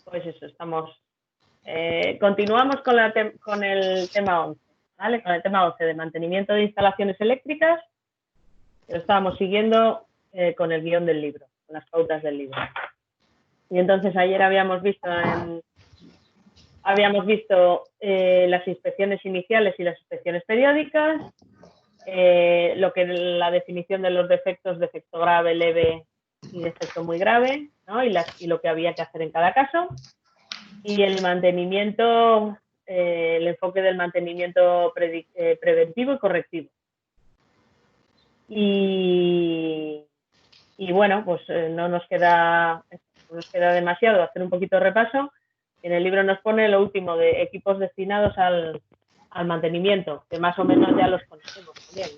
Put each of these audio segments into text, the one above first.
pues eso, continuamos con el tema 11, ¿vale? Con el tema 11 de mantenimiento de instalaciones eléctricas. Lo estábamos siguiendo con el guión del libro, con las pautas del libro. Y entonces ayer habíamos visto las inspecciones iniciales y las inspecciones periódicas, la definición de los defectos, defecto grave, leve y defecto muy grave, ¿no? y lo que había que hacer en cada caso, y el mantenimiento, el enfoque del mantenimiento preventivo y correctivo. Y bueno, pues no nos queda demasiado hacer un poquito de repaso. En el libro nos pone lo último de equipos destinados al mantenimiento, que más o menos ya los conocemos también.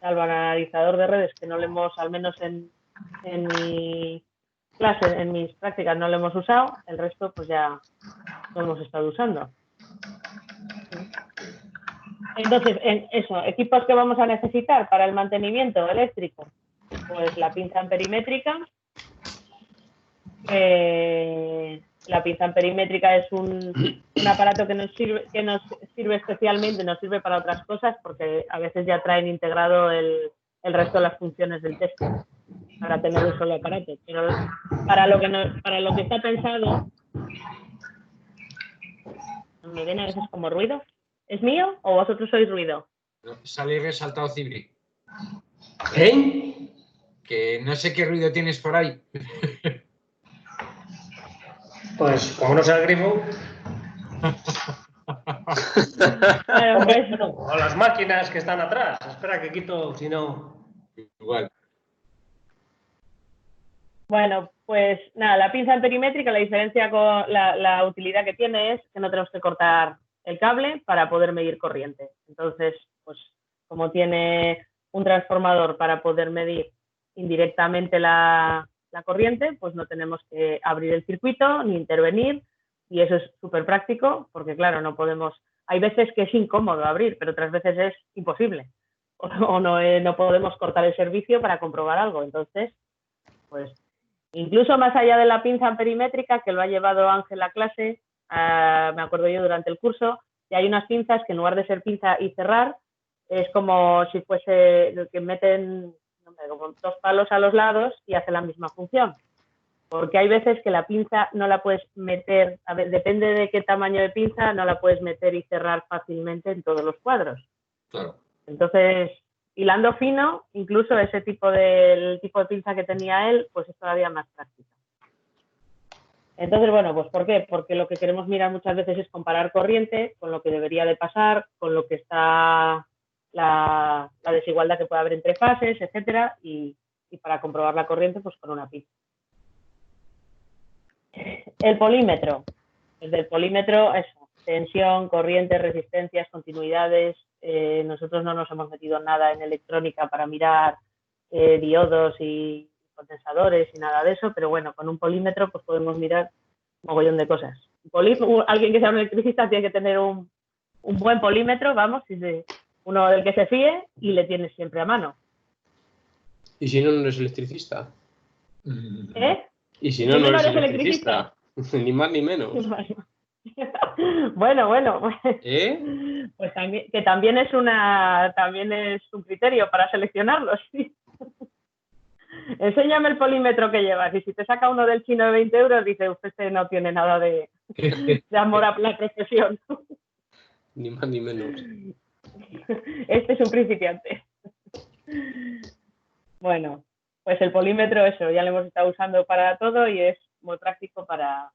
Al analizador de redes, que no lo hemos, al menos en mi clase, en mis prácticas no lo hemos usado, el resto pues ya lo hemos estado usando. Entonces, equipos que vamos a necesitar para el mantenimiento eléctrico, pues la pinza amperimétrica. La pinza amperimétrica es un aparato que nos sirve especialmente, nos sirve para otras cosas, porque a veces ya traen integrado el resto de las funciones del texto, para tener un solo aparato. Pero para lo que está pensado, me viene a veces como ruido. ¿Es mío o vosotros sois ruido? Sale resaltado Cibri. ¿Eh? Que no sé qué ruido tienes por ahí. Pues como no sea el grifo. Bueno, pues, o las máquinas que están atrás. Espera que quito, si no. Igual. Bueno, pues nada, la pinza amperimétrica, la diferencia con la utilidad que tiene es que no tenemos que cortar el cable para poder medir corriente. Entonces, pues como tiene un transformador para poder medir indirectamente la corriente, pues no tenemos que abrir el circuito ni intervenir, y eso es súper práctico porque, claro, no podemos... Hay veces que es incómodo abrir, pero otras veces es imposible. O no podemos cortar el servicio para comprobar algo. Entonces, pues incluso más allá de la pinza amperimétrica, que lo ha llevado Ángel a clase, me acuerdo yo durante el curso, y hay unas pinzas que en lugar de ser pinza y cerrar, es como si fuese que meten como dos palos a los lados y hace la misma función. Porque hay veces que la pinza no la puedes meter, a ver, depende de qué tamaño de pinza, no la puedes meter y cerrar fácilmente en todos los cuadros. Claro. Entonces, hilando fino, incluso el tipo de pinza que tenía él, pues es todavía más práctica. Entonces, bueno, pues ¿por qué? Porque lo que queremos mirar muchas veces es comparar corriente con lo que debería de pasar, con lo que está la desigualdad que puede haber entre fases, etcétera, y para comprobar la corriente, pues con una pinza. El polímetro. Desde el polímetro, eso, tensión, corriente, resistencias, continuidades. Nosotros no nos hemos metido nada en electrónica para mirar diodos y condensadores y nada de eso, pero bueno, con un polímetro pues podemos mirar un mogollón de cosas. Alguien que sea un electricista tiene que tener un buen polímetro, vamos, uno del que se fíe, y le tienes siempre a mano. ¿Y si no eres electricista? ¿Eh? ¿Y si no eres electricista? Ni más ni menos. Bueno. ¿Eh? Pues también es un criterio para seleccionarlos, sí. Enséñame el polímetro que llevas, y si te saca uno del chino de 20 euros, dice, usted no tiene nada de amor a la profesión. Ni más ni menos. Este es un principiante. Bueno, pues el polímetro, eso, ya lo hemos estado usando para todo y es muy práctico para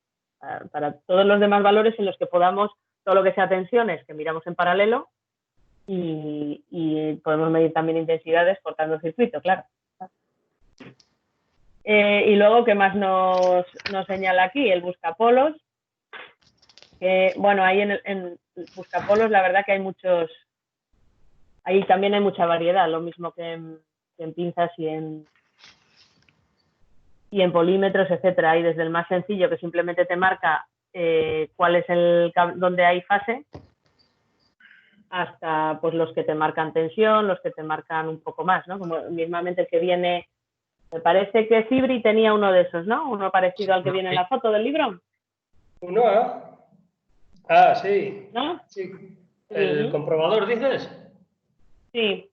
todos los demás valores en los que podamos, todo lo que sea tensiones, que miramos en paralelo, y podemos medir también intensidades cortando el circuito, claro. Y luego, ¿qué más nos señala aquí? El buscapolos. Bueno, ahí en buscapolos la verdad que hay muchos, ahí también hay mucha variedad, lo mismo que en pinzas y en polímetros, etcétera. Hay desde el más sencillo, que simplemente te marca cuál es donde hay fase, hasta pues los que te marcan tensión, los que te marcan un poco más, ¿no? Como mismamente el que viene, me parece que Cibri tenía uno de esos, ¿no? Uno parecido al que viene en la foto del libro. 1A. Ah, sí. ¿no? Sí. ¿El comprobador dices? Sí,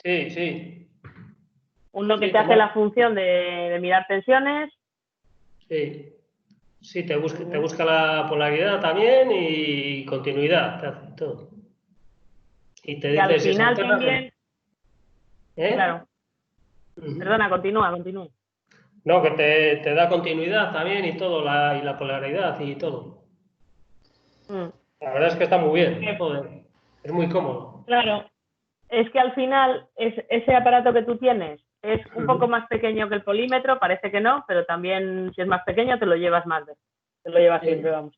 Sí, sí. uno que Sí, te hace la función de mirar tensiones. Sí. Sí, te busca la polaridad también y continuidad, te hace todo. Y te Y al dice si es final antena. también, ¿Eh? claro, Ujú. perdona, continúa. No, que te da continuidad también y todo, y la polaridad y todo. Mm. La verdad es que está muy bien, Que, joder. Es muy cómodo. claro, es que al final ese aparato que tú tienes es un poco Ujú. más pequeño que el polímetro, parece que no, pero también si es más pequeño te lo llevas más veces, te lo llevas siempre, Sí. vamos.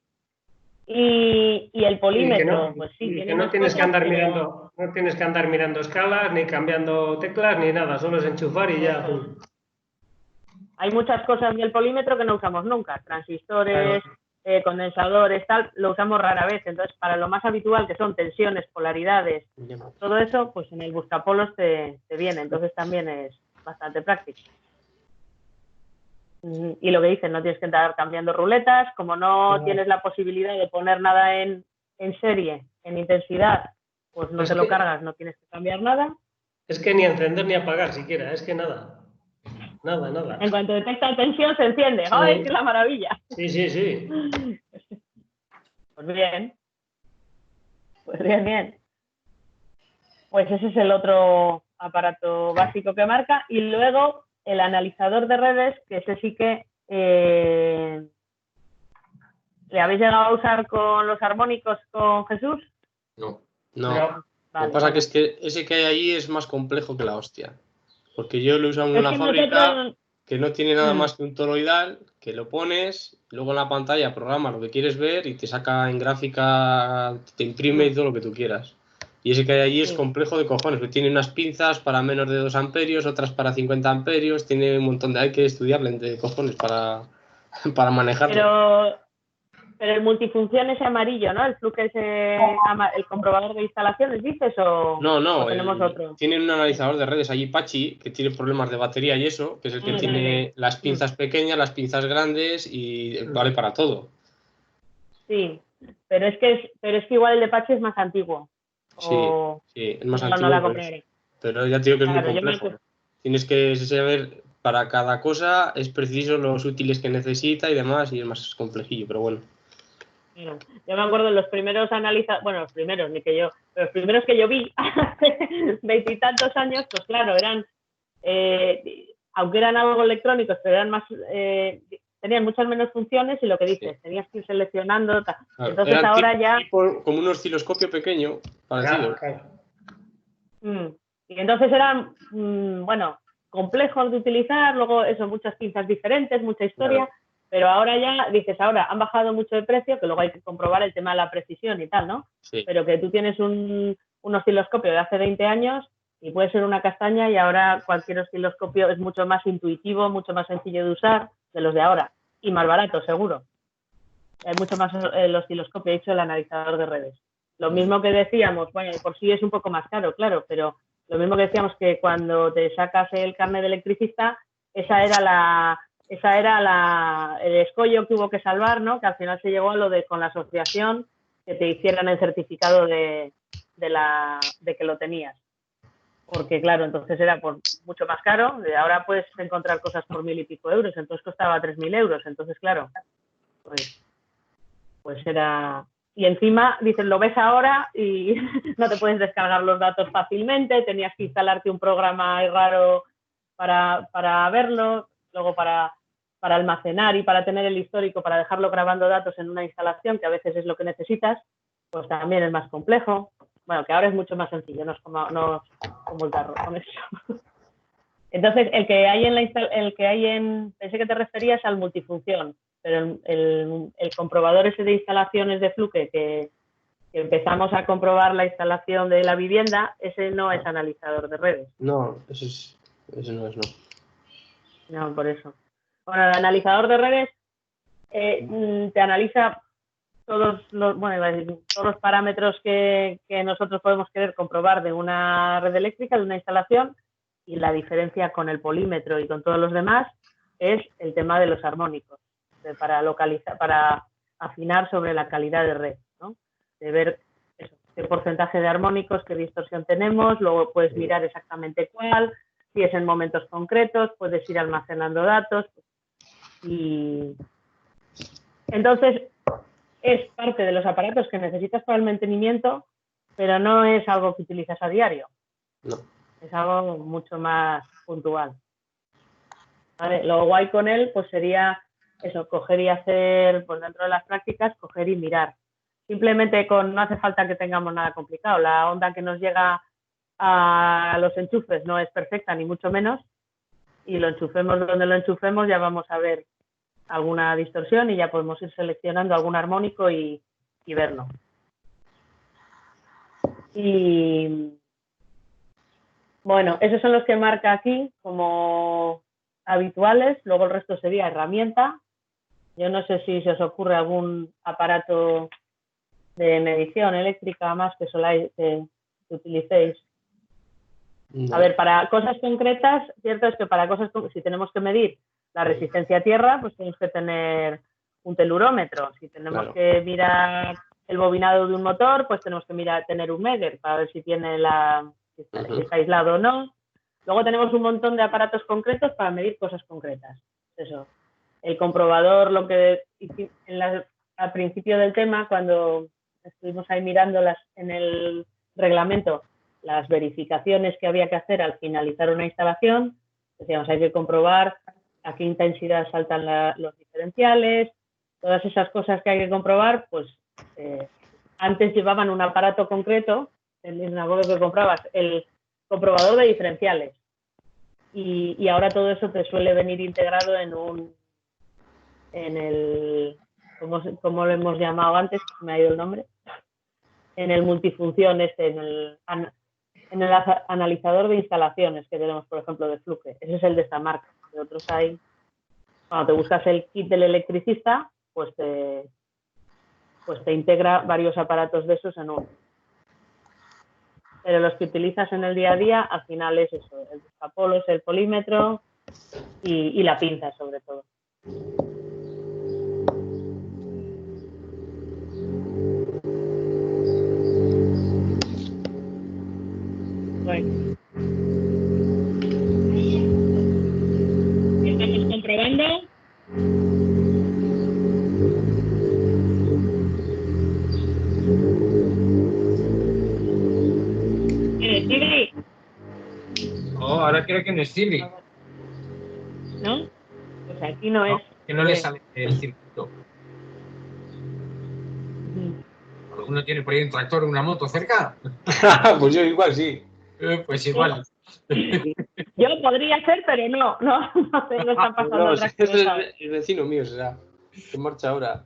Y el polímetro, pues sí, Y que tiene no más tienes que cosas, andar pero mirando, no tienes que andar mirando escalas, ni cambiando teclas, ni nada, solo es enchufar y ya. eso es. Hay muchas cosas del polímetro que no usamos nunca, Claro. transistores, condensadores, tal, lo usamos rara vez. Entonces, para lo más habitual, que son tensiones, polaridades, todo eso, pues en el buscapolos te viene. Entonces también es bastante práctico. Y lo que dicen, no tienes que estar cambiando ruletas, como no tienes la posibilidad de poner nada en serie, en intensidad, pues no Es te lo que, cargas, no tienes que cambiar nada. es que ni encender ni apagar siquiera, es que nada. Nada, nada. En cuanto detecta tensión, se enciende. ¡Ay, qué Sí, es la maravilla! sí, sí, sí. Pues bien, pues bien. Pues ese es el otro aparato básico que marca. Y luego el analizador de redes, que ese sí que le habéis llegado a usar con los armónicos con Jesús. No. No. No. Lo que Vale, pasa que bueno. es que ese que hay ahí es más complejo que la hostia. Porque yo lo he usado en Es una que fábrica nosotros... que no tiene nada más que un toroidal, que lo pones, luego en la pantalla programa lo que quieres ver y te saca en gráfica, te imprime todo lo que tú quieras. Y ese que hay allí es sí. complejo de cojones, que tiene unas pinzas para menos de 2 amperios, otras para 50 amperios, tiene un montón de... Hay que estudiarle de cojones para manejarlo. Pero el multifunción ese amarillo, ¿no? El Fluke ese, el comprobador de instalaciones, dices, No, o no, tenemos otro. tienen un analizador de redes allí, Pachi, que tiene problemas de batería y eso, que es el que Vale. tiene las pinzas pequeñas, las pinzas grandes y vale para todo. Sí, pero es que igual el de Pachi es más antiguo. Sí, O sí, es más no antiguo, la compraré. pero ya te digo que es muy Claro, yo me complejo. acuerdo. Tienes que saber, para cada cosa es preciso los útiles que necesita y demás, y es más complejillo, pero bueno. Yo me acuerdo de los primeros bueno, los primeros, ni que yo, pero los primeros que yo vi hace veintitantos años, pues claro, eran, aunque eran algo electrónicos, pero eran más, tenían muchas menos funciones y lo que Sí. dices, tenías que ir seleccionando. Claro, Entonces eran ahora ya, como un osciloscopio pequeño, parecido. Claro. y entonces eran, bueno, complejos de utilizar, luego eso, muchas pinzas diferentes, mucha historia. Claro. Pero ahora ya dices, ahora han bajado mucho de precio, que luego hay que comprobar el tema de la precisión y tal, ¿no? Sí. Pero que tú tienes un osciloscopio de hace 20 años y puede ser una castaña y ahora cualquier osciloscopio es mucho más intuitivo, mucho más sencillo de usar de los de ahora y más barato, seguro. Hay mucho más el osciloscopio hecho el analizador de redes. Lo mismo que decíamos, bueno, por sí es un poco más caro, claro, pero lo mismo que decíamos que cuando te sacas el carnet de electricista, esa era el escollo que hubo que salvar, ¿no? Que al final se llegó a lo de con la asociación que te hicieran el certificado de que lo tenías. Porque claro, entonces era por mucho más caro. Ahora puedes encontrar cosas por 1.000 y pico euros, entonces costaba 3.000 euros. Entonces, claro, pues era... Y encima, dices, lo ves ahora y no te puedes descargar los datos fácilmente, tenías que instalarte un programa raro para verlo, luego para almacenar y para tener el histórico, para dejarlo grabando datos en una instalación, que a veces es lo que necesitas, pues también es más complejo. Bueno, que ahora es mucho más sencillo, no es como el carro con eso. Entonces, el que hay en, pensé que te referías al multifunción, pero el comprobador ese de instalaciones de Fluke que empezamos a comprobar la instalación de la vivienda, ese no es analizador de redes. No, ese no es, no. No, por eso. Bueno, el analizador de redes te analiza todos los parámetros que nosotros podemos querer comprobar de una red eléctrica, de una instalación, y la diferencia con el polímetro y con todos los demás es el tema de los armónicos, para localizar, para afinar sobre la calidad de red, ¿no? De ver eso, qué porcentaje de armónicos, qué distorsión tenemos, luego puedes mirar exactamente cuál, si es en momentos concretos, puedes ir almacenando datos. Y entonces es parte de los aparatos que necesitas para el mantenimiento, pero no es algo que utilizas a diario. No. Es algo mucho más puntual. ¿Vale? Lo guay con él pues sería eso, coger y hacer, pues dentro de las prácticas, coger y mirar. Simplemente no hace falta que tengamos nada complicado. La onda que nos llega a los enchufes no es perfecta, ni mucho menos, y lo enchufemos donde lo enchufemos, ya vamos a ver alguna distorsión y ya podemos ir seleccionando algún armónico y verlo. Y bueno, esos son los que marca aquí como habituales, luego el resto sería herramienta. Yo no sé si se os ocurre algún aparato de medición eléctrica más que utilicéis. No. A ver, para cosas concretas, cierto es que para cosas, si tenemos que medir la resistencia a tierra, pues tenemos que tener un telurómetro. Si tenemos que mirar el bobinado de un motor, pues tenemos que tener un Megger para ver si tiene si está aislado o no. Luego tenemos un montón de aparatos concretos para medir cosas concretas. Eso. El comprobador, lo que al principio del tema, cuando estuvimos ahí mirando en el reglamento, las verificaciones que había que hacer al finalizar una instalación, decíamos, hay que comprobar a qué intensidad saltan los diferenciales, todas esas cosas que hay que comprobar, pues antes llevaban un aparato concreto, me acuerdo que comprabas el comprobador de diferenciales y ahora todo eso te suele venir integrado ¿cómo lo hemos llamado antes? Me ha ido el nombre. En el multifunción en el analizador de instalaciones que tenemos, por ejemplo, de Fluke. Ese es el de esta marca. De otros hay, cuando te buscas el kit del electricista, pues te integra varios aparatos de esos en uno. Pero los que utilizas en el día a día, al final es eso, el buscapolos, el polímetro y la pinza, sobre todo. Bueno. ¿Estamos comprobando? ¿Cibri? Oh, ahora creo que no es Cibri. ¿No? Pues aquí no es. Que no le sale el circuito. ¿Alguno tiene por ahí un tractor o una moto cerca? Pues yo igual sí. Pues igual. Yo podría ser, pero no están pasando No, otras es cosas. el vecino mío será. Que marcha ahora.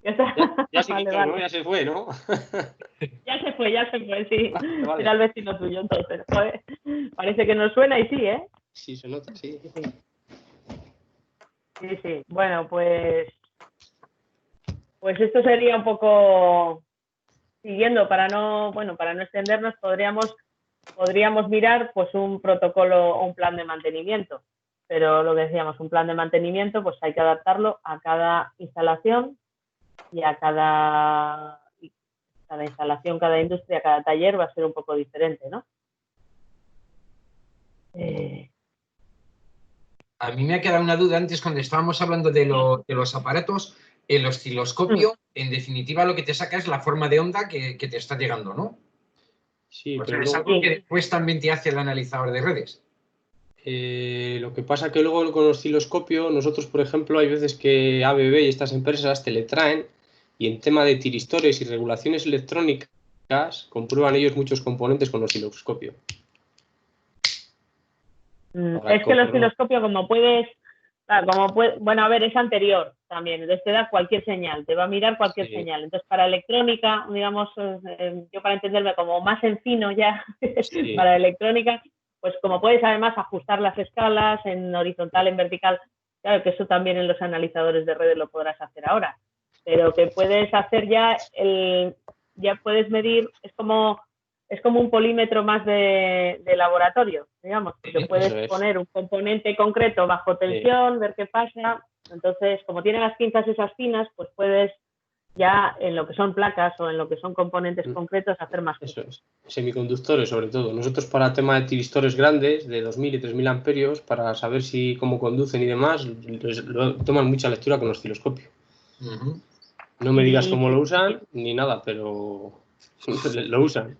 Ya está. Ya se Vale, quitó, vale. ¿no? Ya se fue, ¿no? Ya se fue, sí. Vale. Era el vecino tuyo, entonces. Joder, parece que nos suena y sí, ¿eh? Sí, se nota, sí. Sí. Bueno, pues esto sería un poco siguiendo para no extendernos, podríamos mirar pues un protocolo o un plan de mantenimiento. Pero lo que decíamos, un plan de mantenimiento, pues hay que adaptarlo a cada instalación y a cada instalación, cada industria, cada taller va a ser un poco diferente, ¿no? A mí me ha quedado una duda antes cuando estábamos hablando de los aparatos. El osciloscopio, en definitiva, lo que te saca es la forma de onda que te está llegando, ¿no? Sí, O sea, pero es luego, algo que después también te hace el analizador de redes. lo que pasa que luego con el osciloscopio, nosotros, por ejemplo, hay veces que ABB y estas empresas te le traen y en tema de tiristores y regulaciones electrónicas comprueban ellos muchos componentes con el osciloscopio. Es que el osciloscopio, bueno, a ver, es anterior también, entonces te da cualquier señal, te va a mirar cualquier señal. Entonces, para electrónica, digamos, yo para entenderme como más en fino ya, para electrónica, pues como puedes además ajustar las escalas en horizontal, en vertical, claro que eso también en los analizadores de redes lo podrás hacer ahora, pero que puedes hacer ya puedes medir, es como un polímetro más de laboratorio, digamos, porque puedes poner un componente concreto bajo tensión, ver qué pasa, Entonces, como tiene las pinzas esas finas, pues puedes ya en lo que son placas o en lo que son componentes concretos hacer más cosas. Eso es. Semiconductores, sobre todo. Nosotros para tema de tiristores grandes, de 2000 y 3000 amperios, para saber si cómo conducen y demás, toman mucha lectura con osciloscopio. No me digas cómo lo usan ni nada, pero lo usan.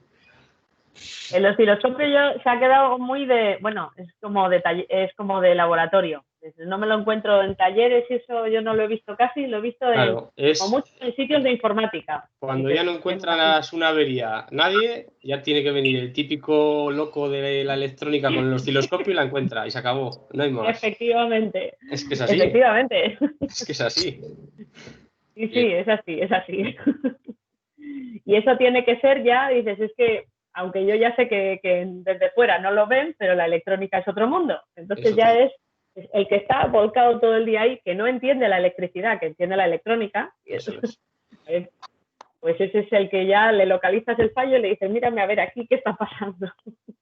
El osciloscopio se ha quedado muy de, bueno, es como de laboratorio. No me lo encuentro en talleres y eso yo no lo he visto casi, lo he visto Claro, como mucho en sitios de informática. Cuando ya no encuentras una avería nadie, ya tiene que venir el típico loco de la electrónica con el osciloscopio y la encuentra y se acabó, no hay más. Efectivamente. Es que es así. Efectivamente. Es que es así. Sí, es así, es así. Y eso tiene que ser ya, dices, es que aunque yo ya sé que desde fuera no lo ven, pero la electrónica es otro mundo. Entonces ya es el que está volcado todo el día ahí, que no entiende la electricidad, que entiende la electrónica. Eso es. Pues ese es el que ya le localizas el fallo y le dices, mírame a ver aquí qué está pasando.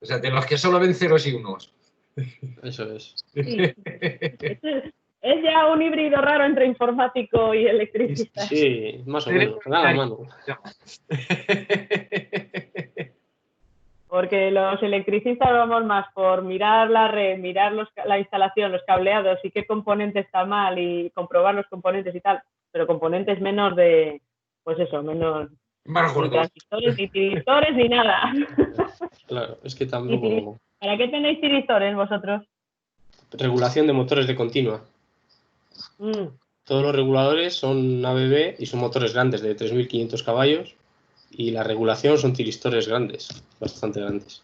O sea, de los que solo ven ceros y unos. Eso es. Sí. Es ya un híbrido raro entre informático y electricista. Sí, más o menos, da la mano. Porque los electricistas vamos más por mirar la red, mirar la instalación, los cableados y qué componente está mal y comprobar los componentes y tal, pero componentes menos de, pues eso, menos más gordos. Ni transistores, ni tiristores, ni nada. Claro, es que tampoco... ¿Para qué tenéis tiristores vosotros? Regulación de motores de continua. Todos los reguladores son ABB y son motores grandes de 3.500 caballos y la regulación son tiristores grandes, bastante grandes.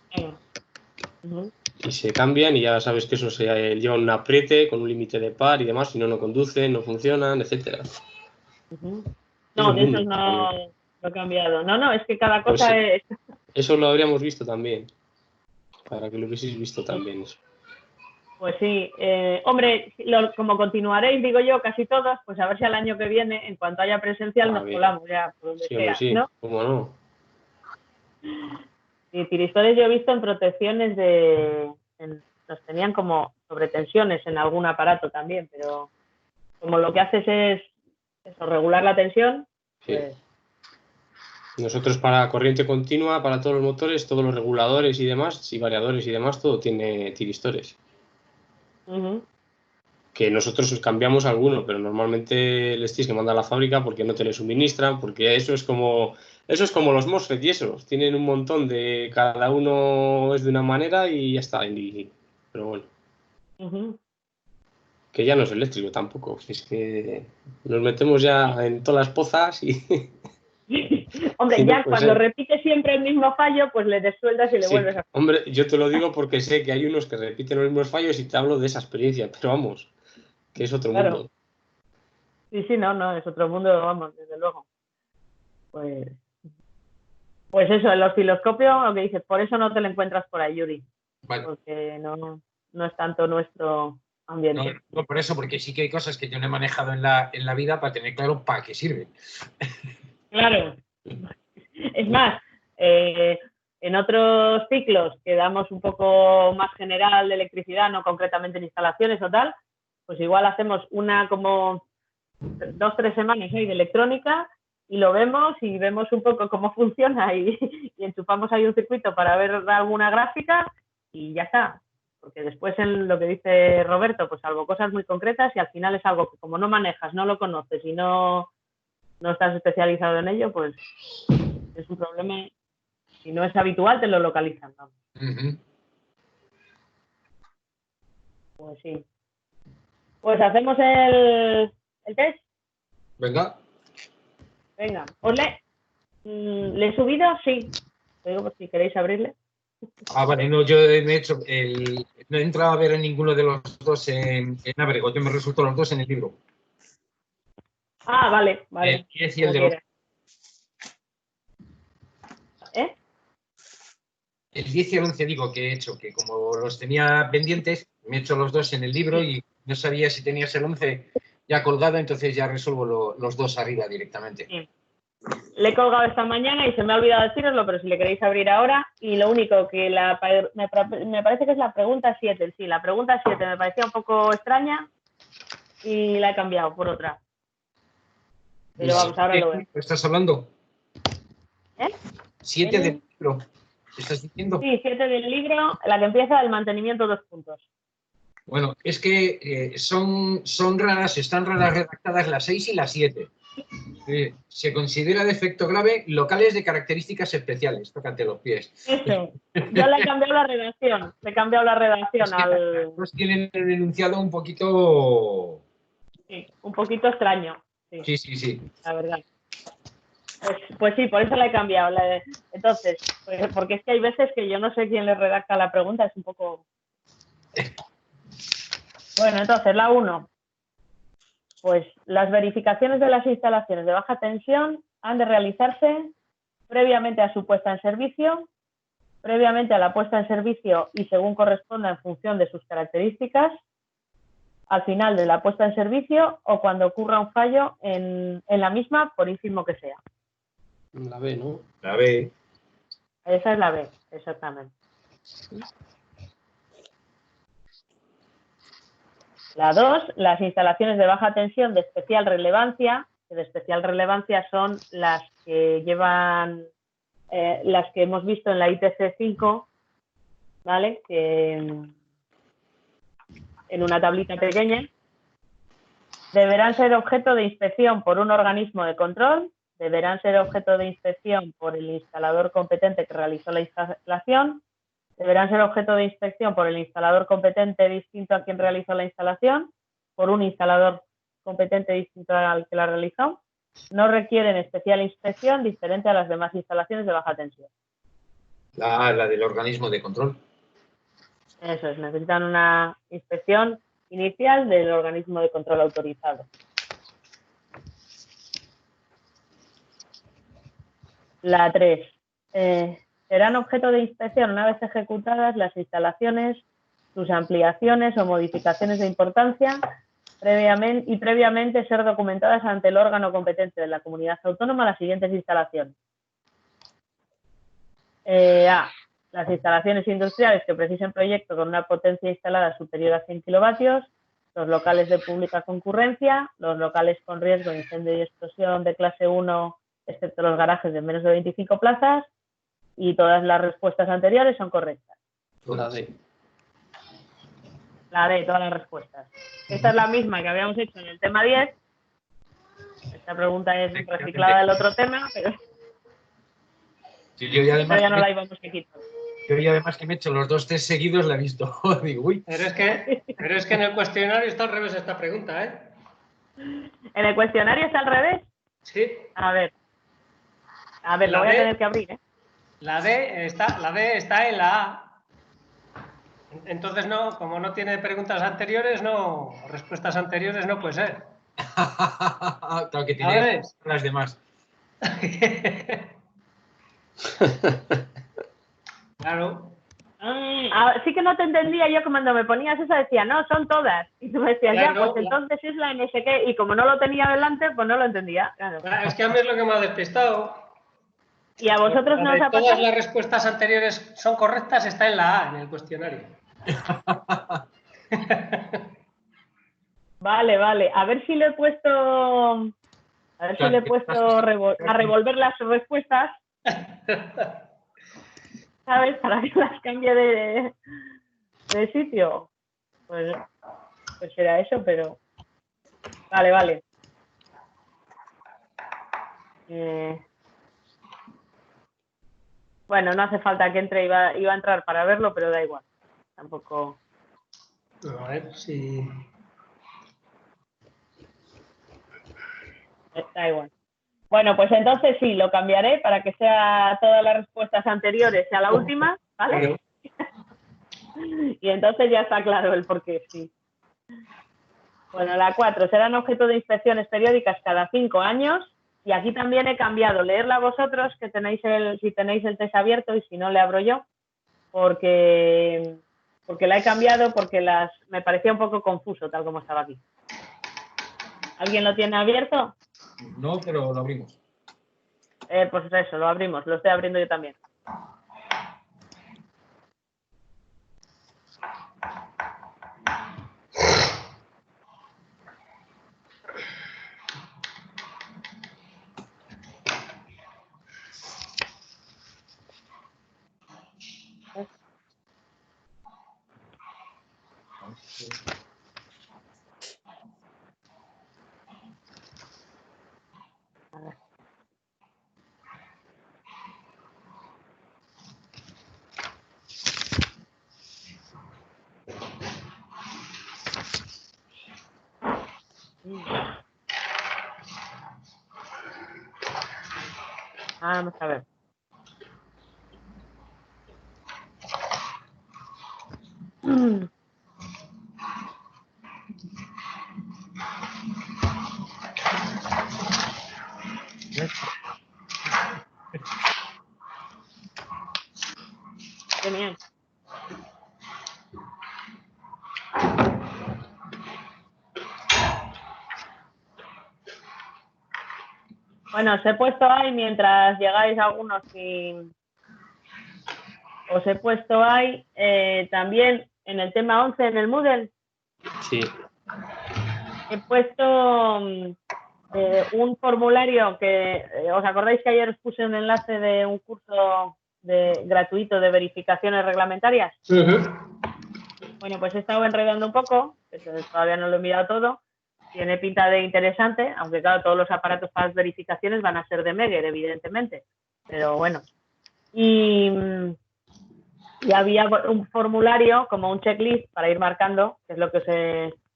Y se cambian y ya sabes que eso se lleva un apriete con un límite de par y demás, si no, no conducen, no funcionan, etcétera. No, de esos no lo he cambiado. No, es que cada cosa pues eso lo habríamos visto también, para que lo hubieseis visto también eso. Pues sí, hombre, como continuaréis, digo yo, casi todos, pues a ver si al año que viene, en cuanto haya presencial, nos colamos ya por donde sea, sí, ¿no? ¿Cómo no? Y tiristores yo he visto en protecciones los tenían como sobretensiones en algún aparato también, pero como lo que haces es eso, regular la tensión, pues... Nosotros para corriente continua, para todos los motores, todos los reguladores y demás, y variadores y demás, todo tiene tiristores. Que nosotros cambiamos alguno, pero normalmente les tienes que mandar a la fábrica porque no te le suministran, porque eso es como los MOSFET y esos, tienen un montón de, cada uno es de una manera y ya está, pero bueno. Que ya no es eléctrico tampoco, es que nos metemos ya en todas las pozas y... Hombre, y ya cuando repite siempre el mismo fallo, pues le desueldas y le vuelves a... Hombre, yo te lo digo porque sé que hay unos que repiten los mismos fallos y te hablo de esa experiencia, pero vamos, que es otro mundo. Sí, no, es otro mundo, vamos, desde luego. Pues eso, el osciloscopio, lo que dices, por eso no te lo encuentras por ahí, Yuri. Vale. Porque no es tanto nuestro ambiente. No, por eso, porque sí que hay cosas que yo no he manejado en la vida para tener claro para qué sirve. Claro. Es más, en otros ciclos que damos un poco más general de electricidad, no concretamente en instalaciones o tal, pues igual hacemos como 2-3 semanas de electrónica y lo vemos y vemos un poco cómo funciona y enchufamos ahí un circuito para ver alguna gráfica y ya está. Porque después en lo que dice Roberto, pues algo cosas muy concretas y al final es algo que como no manejas, no lo conoces y no estás especializado en ello, pues es un problema. Si no es habitual, te lo localizan, ¿no? Pues sí. Pues hacemos el test. Venga. ¿Le he subido? Sí. Lo digo por si queréis abrirle. Vale, no, yo me he hecho no he entrado a ver en ninguno de los dos en Abrego, yo me resultó los dos en el libro. Vale. El 10 y el de los... El 10 y el 11 digo que he hecho, que como los tenía pendientes, me he hecho los dos en el libro y no sabía si tenías el 11 ya colgado, entonces ya resuelvo los dos arriba directamente. Sí. Le he colgado esta mañana y se me ha olvidado deciroslo, pero si le queréis abrir ahora. Y lo único que me parece que es la pregunta 7. Sí, la pregunta 7 me parecía un poco extraña. y la he cambiado por otra. Pero vamos, ahora lo veo. ¿Estás hablando? ¿Eh? 7 del libro. ¿Estás diciendo? Sí, 7 del libro, la que empieza el mantenimiento 2 puntos. Bueno, es que son raras, están raras redactadas las 6 y las 7. Se considera defecto grave locales de características especiales. Tócate los pies. Eso. Yo le he cambiado la redacción. Le he cambiado la redacción Es que al... los tienen el enunciado un poquito... Sí, un poquito extraño. Sí, Sí. la verdad. Pues sí, por eso la he cambiado. Entonces, pues, porque es que hay veces que yo no sé quién le redacta la pregunta, es un poco... Bueno, entonces, la 1. Pues las verificaciones de las instalaciones de baja tensión han de realizarse previamente a su puesta en servicio, previamente a la puesta en servicio y según corresponda en función de sus características, al final de la puesta en servicio o cuando ocurra un fallo en la misma, por ínfimo que sea. La B, ¿no? La B. Esa es la B, exactamente. La 2, las instalaciones de baja tensión de especial relevancia, que de especial relevancia son las que llevan, las que hemos visto en la ITC 5, ¿vale? Que en una tablita pequeña, deberán ser objeto de inspección por un organismo de control, deberán ser objeto de inspección por el instalador competente que realizó la instalación, deberán ser objeto de inspección por el instalador competente distinto a quien realizó la instalación, por un instalador competente distinto al que la realizó, no requieren especial inspección diferente a las demás instalaciones de baja tensión. La del organismo de control. Eso es, necesitan una inspección inicial del organismo de control autorizado. La 3. Serán objeto de inspección una vez ejecutadas las instalaciones, sus ampliaciones o modificaciones de importancia previamente ser documentadas ante el órgano competente de la comunidad autónoma las siguientes instalaciones. A. Las instalaciones industriales que precisen proyecto con una potencia instalada superior a 100 kilovatios, los locales de pública concurrencia, los locales con riesgo de incendio y explosión de clase 1, excepto los garajes de menos de 25 plazas, y todas las respuestas anteriores son correctas. La D. La D, todas las respuestas. Esta es la misma que habíamos hecho en el tema 10. Esta pregunta es reciclada del otro tema, pero Sí, yo ya además, ya no la íbamos a quitar. yo ya además que me he hecho los 2 test seguidos la he visto. Digo, uy. Pero es que en el cuestionario está al revés esta pregunta, ¿eh? ¿En el cuestionario está al revés? Sí. A ver, lo voy a tener que abrir, ¿eh? La D está en la A. Entonces, no, como no tiene preguntas anteriores, no, respuestas anteriores, no puede ser. Claro que tiene las demás. Claro. Sí que no te entendía yo cuando me ponías esa, decía, no, son todas. Y tú me decías, Claro, ya, pues entonces es la no sé qué. Y como no lo tenía delante, pues no lo entendía. Claro. Es que a mí es lo que me ha despistado. ¿Y a vosotros no os ha pasado? Todas las respuestas anteriores son correctas, está en la A, en el cuestionario. Vale. A ver si le he puesto... A ver si le he puesto a revolver las respuestas. ¿Sabes? Para que las cambie de sitio. Pues será eso, pero... Vale. Bueno, no hace falta que entre, iba a entrar para verlo, pero da igual. Tampoco... A ver si... Da igual. Bueno, pues entonces sí, lo cambiaré para que sea todas las respuestas anteriores a la última, ¿vale? Y entonces ya está claro el porqué, sí. Bueno, la 4, serán objeto de inspecciones periódicas cada 5 años. Y aquí también he cambiado, leerla vosotros, que tenéis si tenéis el test abierto y si no le abro yo, porque la he cambiado porque me parecía un poco confuso tal como estaba aquí. ¿Alguien lo tiene abierto? No, pero lo abrimos. Pues eso, lo abrimos, lo estoy abriendo yo también. Vamos a ver. Genial. Bueno, os he puesto ahí mientras llegáis algunos y os he puesto ahí también en el tema 11 en el Moodle. Sí. He puesto un formulario que, ¿os acordáis que ayer os puse un enlace de un curso gratuito de verificaciones reglamentarias? Bueno, pues he estado enredando un poco, todavía no lo he mirado todo. Tiene pinta de interesante, aunque claro, todos los aparatos para las verificaciones van a ser de Megger, evidentemente. Pero bueno. Y había un formulario, como un checklist para ir marcando, que es lo que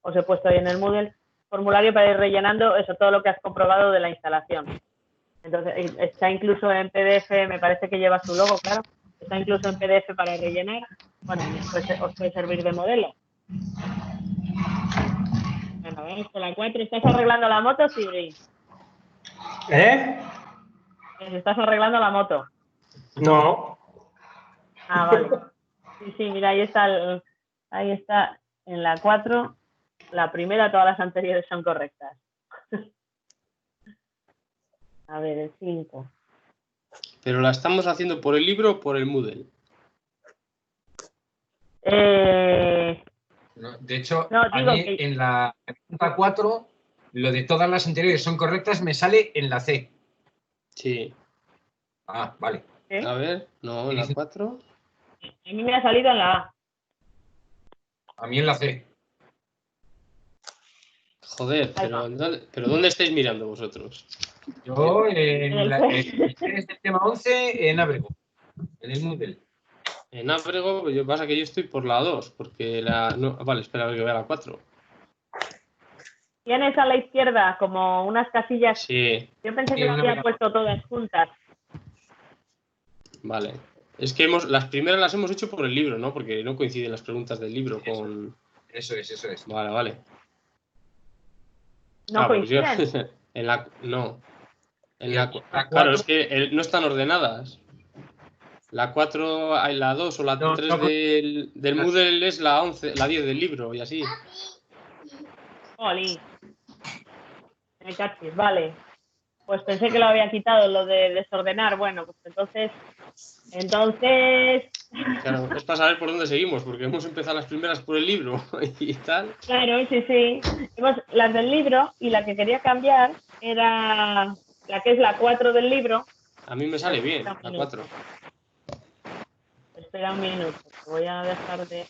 os he puesto ahí en el Moodle, formulario para ir rellenando eso, todo lo que has comprobado de la instalación. Entonces, está incluso en PDF, me parece que lleva su logo, claro. Está incluso en PDF para rellenar. Bueno, os puede servir de modelo. Bueno, vamos con la 4. ¿Estás arreglando la moto, Sibri? ¿Estás arreglando la moto? No. Ah, vale. Sí, mira, ahí está en la 4. La primera, todas las anteriores son correctas. A ver, el 5. ¿Pero la estamos haciendo por el libro o por el Moodle? No, de hecho, No, a digo mí que... en la pregunta 4, lo de todas las anteriores son correctas, me sale en la C. Sí. Ah, vale. ¿Eh? A ver, no, en la 4. A mí me ha salido en la A. A mí en la C. Joder, pero ¿dónde estáis mirando vosotros? Yo en el tema 11 en Ábrego, en el Moodle. En Ábrego, pasa que yo estoy por la 2, porque la... No, vale, espera a ver que vea la 4. Tienes a la izquierda como unas casillas. Sí. Yo pensé que las había puesto todas juntas. Vale. Es que las primeras las hemos hecho por el libro, ¿no? Porque no coinciden las preguntas del libro con... Eso es. Vale. ¿No coinciden? Pues yo... No. La Claro, es que no están ordenadas. La 4, la 2 o la 3 del Moodle es la 11, la 10 del libro y así. Jolín. Me cachis, vale. Pues pensé que lo había quitado, lo de desordenar. Bueno, pues entonces... Claro, es para saber por dónde seguimos, porque hemos empezado las primeras por el libro y tal. Claro, sí. Las del libro, y la que quería cambiar era la que es la 4 del libro. A mí me sale bien, la 4. Espera un minuto, voy a dejar de...